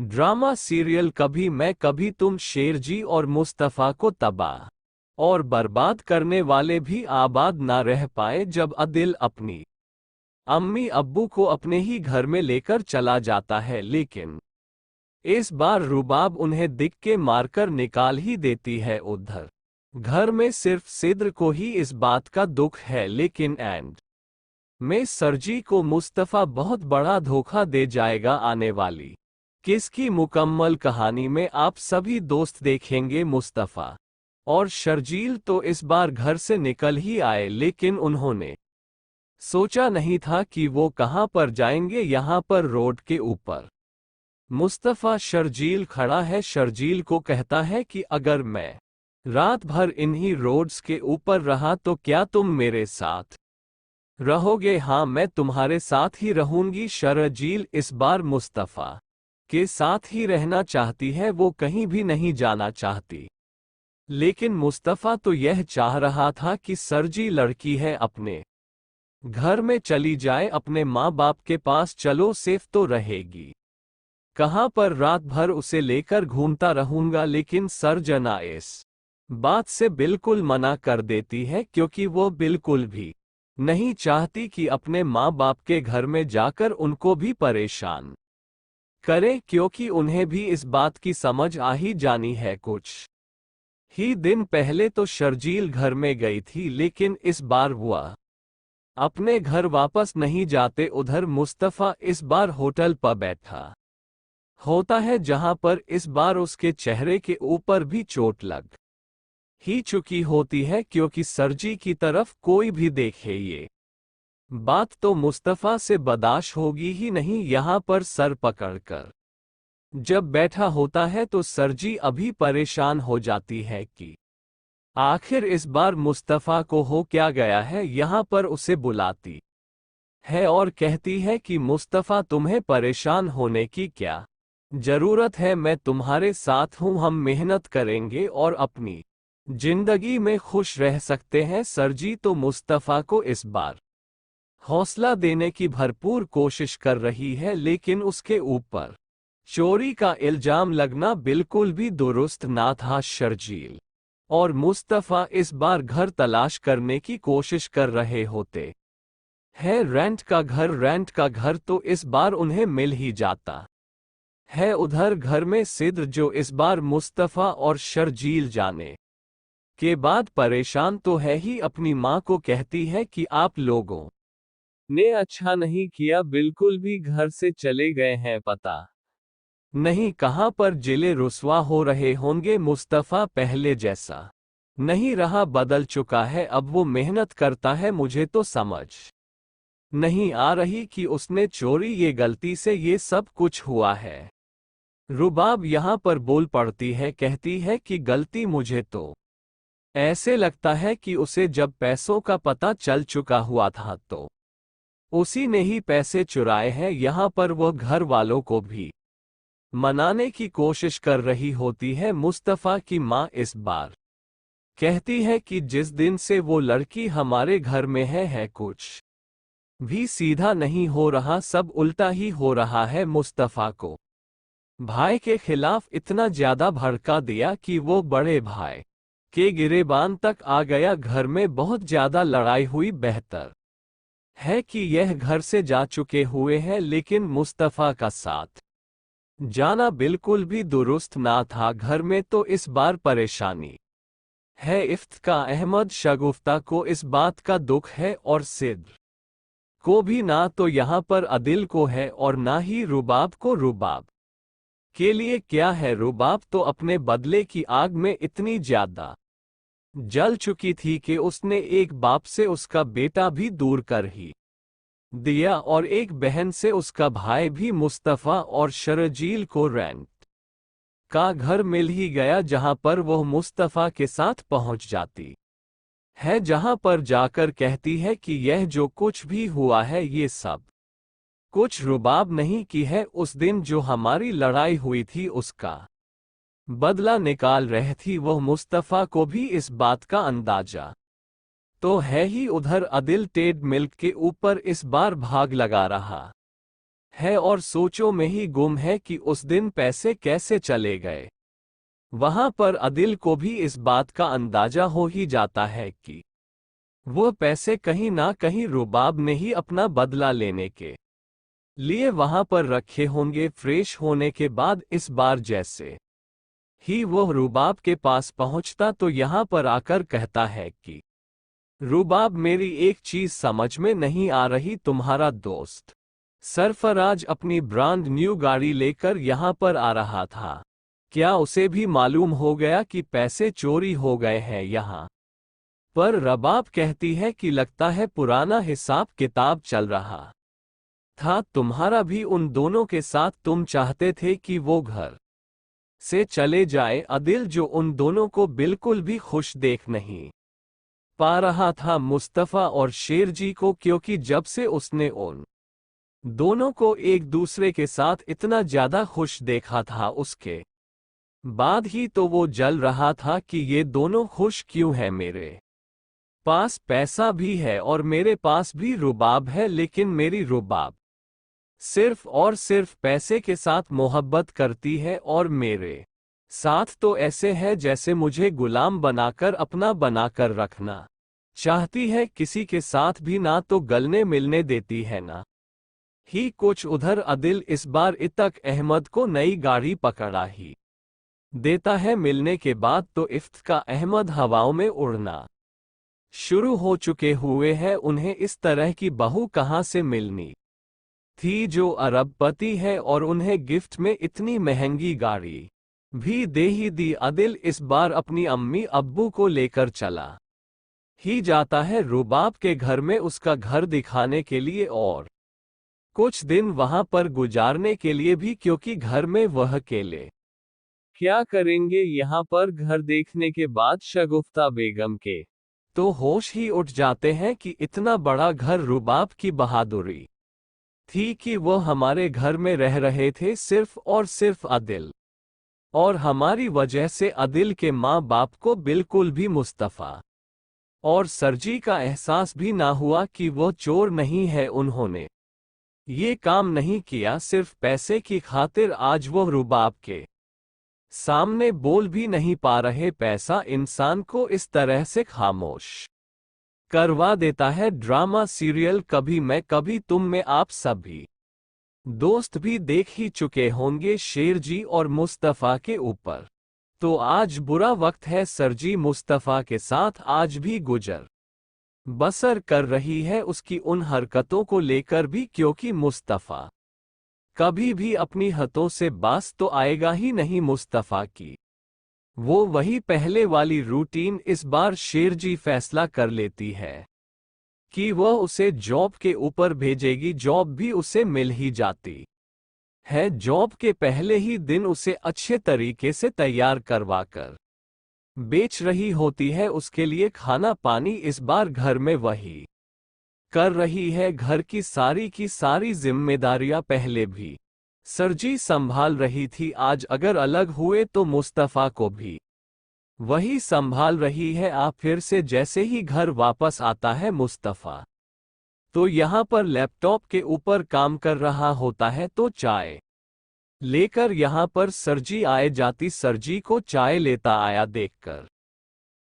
Drama serial कभी मैं कभी तुम शेरजी और मुस्तफ़ा को तबाह और बर्बाद करने वाले भी आबाद ना रह पाए जब अदिल अपनी अम्मी अब्बू को अपने ही घर में लेकर चला जाता है, लेकिन इस बार रुबाब उन्हें दिख के मारकर निकाल ही देती है। उधर घर में सिर्फ सिद्र को ही इस बात का दुख है, लेकिन एंड में सरजी को मुस्तफ़ा बहुत बड़ा धोखा दे जाएगा। आने वाली किसकी मुकम्मल कहानी में आप सभी दोस्त देखेंगे। मुस्तफ़ा और शर्जील तो इस बार घर से निकल ही आए, लेकिन उन्होंने सोचा नहीं था कि वो कहां पर जाएंगे। यहां पर रोड के ऊपर मुस्तफ़ा शर्जील खड़ा है। शर्जील को कहता है कि अगर मैं रात भर इन्हीं रोड्स के ऊपर रहा तो क्या तुम मेरे साथ रहोगे? हाँ, मैं तुम्हारे साथ ही रहूंगी। शर्जील इस बार मुस्तफ़ा के साथ ही रहना चाहती है, वो कहीं भी नहीं जाना चाहती। लेकिन मुस्तफ़ा तो यह चाह रहा था कि सरजी लड़की है, अपने घर में चली जाए, अपने माँ बाप के पास। चलो, सेफ तो रहेगी। कहाँ पर रात भर उसे लेकर घूमता रहूंगा। लेकिन सरजना इस बात से बिल्कुल मना कर देती है, क्योंकि वो बिल्कुल भी नहीं चाहती कि अपने माँ बाप के घर में जाकर उनको भी परेशान करे, क्योंकि उन्हें भी इस बात की समझ आ ही जानी है। कुछ ही दिन पहले तो शर्जील घर में गई थी, लेकिन इस बार वह अपने घर वापस नहीं जाते। उधर मुस्तफ़ा इस बार होटल पर बैठा होता है, जहां पर इस बार उसके चेहरे के ऊपर भी चोट लग ही चुकी होती है, क्योंकि सरजी की तरफ कोई भी देखे ये बात तो मुस्तफ़ा से बर्दाश्त होगी ही नहीं। यहां पर सर पकड़कर जब बैठा होता है तो सरजी अभी परेशान हो जाती है कि आखिर इस बार मुस्तफ़ा को हो क्या गया है। यहां पर उसे बुलाती है और कहती है कि मुस्तफ़ा, तुम्हें परेशान होने की क्या जरूरत है, मैं तुम्हारे साथ हूं, हम मेहनत करेंगे और अपनी जिंदगी में खुश रह सकते हैं। सरजी तो मुस्तफ़ा को इस बार हौसला देने की भरपूर कोशिश कर रही है, लेकिन उसके ऊपर चोरी का इल्जाम लगना बिल्कुल भी दुरुस्त ना था। शर्जील और मुस्तफ़ा इस बार घर तलाश करने की कोशिश कर रहे होते हैं। रेंट का घर तो इस बार उन्हें मिल ही जाता है। उधर घर में सिद्र, जो इस बार मुस्तफ़ा और शर्जील जाने के बाद परेशान तो है ही, अपनी माँ को कहती है कि आप लोगों ने अच्छा नहीं किया, बिल्कुल भी घर से चले गए हैं, पता नहीं कहां पर जिले रुस्वा हो रहे होंगे। मुस्तफ़ा पहले जैसा नहीं रहा, बदल चुका है, अब वो मेहनत करता है। मुझे तो समझ नहीं आ रही कि उसने चोरी ये गलती से ये सब कुछ हुआ है। रुबाब यहां पर बोल पड़ती है, कहती है कि गलती मुझे तो ऐसे लगता है कि उसे जब पैसों का पता चल चुका हुआ था तो उसी ने ही पैसे चुराए हैं। यहां पर वह घर वालों को भी मनाने की कोशिश कर रही होती है। मुस्तफ़ा की माँ इस बार कहती है कि जिस दिन से वो लड़की हमारे घर में है कुछ भी सीधा नहीं हो रहा, सब उल्टा ही हो रहा है। मुस्तफ़ा को भाई के खिलाफ इतना ज्यादा भड़का दिया कि वो बड़े भाई के गिरेबान तक आ गया। घर में बहुत ज्यादा लड़ाई हुई। बेहतर है कि यह घर से जा चुके हुए हैं, लेकिन मुस्तफ़ा का साथ जाना बिल्कुल भी दुरुस्त ना था। घर में तो इस बार परेशानी है। इफ्तिकार अहमद शगुफ्ता को इस बात का दुख है और सिद्र को भी। ना तो यहाँ पर अदिल को है और ना ही रुबाब को। रुबाब के लिए क्या है, रुबाब तो अपने बदले की आग में इतनी ज्यादा जल चुकी थी कि उसने एक बाप से उसका बेटा भी दूर कर ही दिया और एक बहन से उसका भाई भी। मुस्तफ़ा और शर्जील को रेंट का घर मिल ही गया, जहां पर वह मुस्तफ़ा के साथ पहुंच जाती है, जहां पर जाकर कहती है कि यह जो कुछ भी हुआ है ये सब कुछ रुबाब नहीं की है। उस दिन जो हमारी लड़ाई हुई थी उसका बदला निकाल रही थी वह। मुस्तफ़ा को भी इस बात का अंदाजा तो है ही। उधर अदिल टेड मिल्क के ऊपर इस बार भाग लगा रहा है और सोचों में ही गुम है कि उस दिन पैसे कैसे चले गए। वहां पर अदिल को भी इस बात का अंदाजा हो ही जाता है कि वह पैसे कहीं ना कहीं रुबाब ने ही अपना बदला लेने के लिए वहां पर रखे होंगे। फ्रेश होने के बाद इस बार जैसे ही वह रुबाब के पास पहुंचता तो यहां पर आकर कहता है कि रुबाब, मेरी एक चीज समझ में नहीं आ रही, तुम्हारा दोस्त सरफराज अपनी ब्रांड न्यू गाड़ी लेकर यहां पर आ रहा था, क्या उसे भी मालूम हो गया कि पैसे चोरी हो गए हैं यहां पर? रबाब कहती है कि लगता है पुराना हिसाब किताब चल रहा था तुम्हारा भी उन दोनों के साथ, तुम चाहते थे कि वो घर से चले जाए। अदिल, जो उन दोनों को बिल्कुल भी खुश देख नहीं पा रहा था मुस्तफ़ा और शेरजी को, क्योंकि जब से उसने उन दोनों को एक दूसरे के साथ इतना ज्यादा खुश देखा था उसके बाद ही तो वो जल रहा था कि ये दोनों खुश क्यों हैं। मेरे पास पैसा भी है और मेरे पास भी रुबाब है, लेकिन मेरी रुबाब सिर्फ और सिर्फ पैसे के साथ मोहब्बत करती है और मेरे साथ तो ऐसे है जैसे मुझे गुलाम बनाकर अपना बनाकर रखना चाहती है, किसी के साथ भी ना तो गलने मिलने देती है ना ही कुछ। उधर अदिल इस बार इतक अहमद को नई गाड़ी पकड़ा ही देता है। मिलने के बाद तो इफ्तिकार अहमद हवाओं में उड़ना शुरू हो चुके हुए हैं। उन्हें इस तरह की बहू कहाँ से मिलनी थी जो अरबपति है और उन्हें गिफ्ट में इतनी महंगी गाड़ी भी दे ही दी। अदिल इस बार अपनी अम्मी अब्बू को लेकर चला ही जाता है रुबाब के घर में उसका घर दिखाने के लिए और कुछ दिन वहां पर गुजारने के लिए भी, क्योंकि घर में वह अकेले क्या करेंगे। यहाँ पर घर देखने के बाद शगुफ्ता बेगम के तो होश ही उठ जाते हैं कि इतना बड़ा घर रुबाब की बहादुरी थी कि वो हमारे घर में रह रहे थे सिर्फ और सिर्फ अदिल, और हमारी वजह से अदिल के माँ बाप को बिल्कुल भी मुस्तफ़ा और सरजी का एहसास भी ना हुआ कि वो चोर नहीं है। उन्होंने ये काम नहीं किया सिर्फ पैसे की खातिर। आज वो रुबाब के सामने बोल भी नहीं पा रहे। पैसा इंसान को इस तरह से खामोश करवा देता है। ड्रामा सीरियल कभी मैं कभी तुम में आप सभी दोस्त भी देख ही चुके होंगे शेरजी और मुस्तफ़ा के ऊपर। तो आज बुरा वक्त है सरजी मुस्तफ़ा के साथ आज भी गुजर बसर कर रही है उसकी उन हरकतों को लेकर भी, क्योंकि मुस्तफ़ा कभी भी अपनी हदों से बाज तो आएगा ही नहीं। मुस्तफ़ा की वो वही पहले वाली रूटीन इस बार शेरजी फैसला कर लेती है कि वह उसे जॉब के ऊपर भेजेगी। जॉब भी उसे मिल ही जाती है। जॉब के पहले ही दिन उसे अच्छे तरीके से तैयार करवाकर बेच रही होती है। उसके लिए खाना पानी इस बार घर में वही कर रही है। घर की सारी जिम्मेदारियां पहले भी सरजी संभाल रही थी, आज अगर अलग हुए तो मुस्तफ़ा को भी वही संभाल रही है। आप फिर से जैसे ही घर वापस आता है मुस्तफ़ा तो यहाँ पर लैपटॉप के ऊपर काम कर रहा होता है, तो चाय लेकर यहाँ पर सरजी आए जाती। सरजी को चाय लेता आया देखकर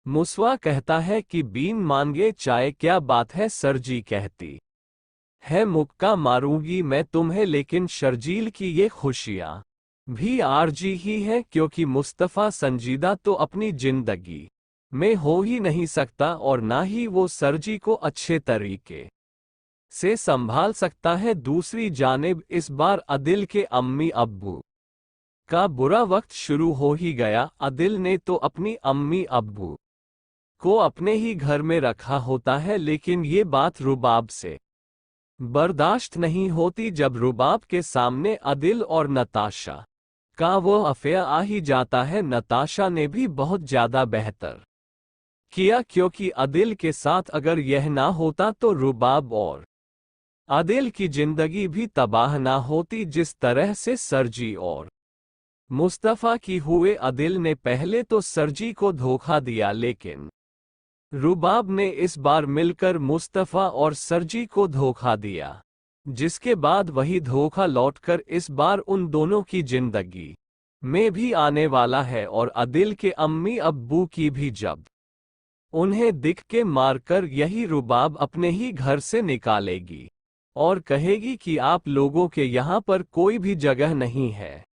मुस्वा कहता है कि बीन मांगे चाय, क्या बात है? सरजी कहती है मुक्का मारूंगी मैं तुम्हें, लेकिन शर्जील की ये खुशियाँ भी आरजी ही है, क्योंकि मुस्तफ़ा संजीदा तो अपनी जिंदगी में हो ही नहीं सकता और ना ही वो सरजी को अच्छे तरीके से संभाल सकता है। दूसरी जानिब इस बार अदिल के अम्मी अब्बू का बुरा वक्त शुरू हो ही गया। अदिल ने तो अपनी अम्मी अब्बू को अपने ही घर में रखा होता है, लेकिन ये बात रुबाब से बर्दाश्त नहीं होती। जब रुबाब के सामने अदिल और नताशा का वो अफेयर आ ही जाता है। नताशा ने भी बहुत ज्यादा बेहतर किया, क्योंकि अदिल के साथ अगर यह ना होता तो रुबाब और अदिल की जिंदगी भी तबाह ना होती जिस तरह से सरजी और मुस्तफ़ा की हुए। अदिल ने पहले तो सरजी को धोखा दिया, लेकिन रुबाब ने इस बार मिलकर मुस्तफ़ा और सरजी को धोखा दिया। जिसके बाद वही धोखा लौटकर इस बार उन दोनों की जिंदगी में भी आने वाला है और आदिल के अम्मी अब्बू की भी, जब उन्हें दिख के मारकर यही रुबाब अपने ही घर से निकालेगी और कहेगी कि आप लोगों के यहाँ पर कोई भी जगह नहीं है।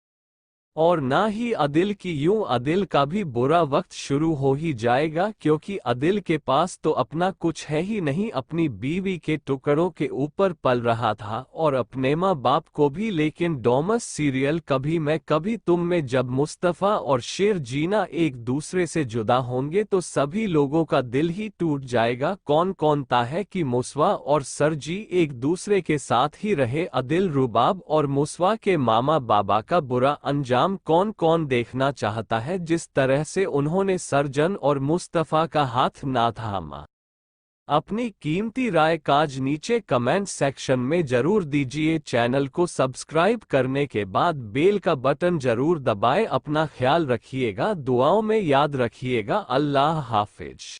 और ना ही आदिल की, यूं आदिल का भी बुरा वक्त शुरू हो ही जाएगा, क्योंकि आदिल के पास तो अपना कुछ है ही नहीं, अपनी बीवी के टुकड़ों के ऊपर पल रहा था और अपने माँ बाप को भी। लेकिन डॉमस सीरियल कभी मैं कभी तुम में जब मुस्तफ़ा और शेर जीना एक दूसरे से जुदा होंगे तो सभी लोगों का दिल ही टूट जाएगा। कौन कौनता है कि मुसवा और सरजी एक दूसरे के साथ ही रहे, आदिल रुबाब और मुसवा के मामा बाबा का बुरा अंजाम कौन कौन देखना चाहता है, जिस तरह से उन्होंने सरजन और मुस्तफ़ा का हाथ ना थामा। अपनी कीमती राय काज नीचे कमेंट सेक्शन में जरूर दीजिए। चैनल को सब्सक्राइब करने के बाद बेल का बटन जरूर दबाएं। अपना ख्याल रखिएगा, दुआओं में याद रखिएगा। अल्लाह हाफिज।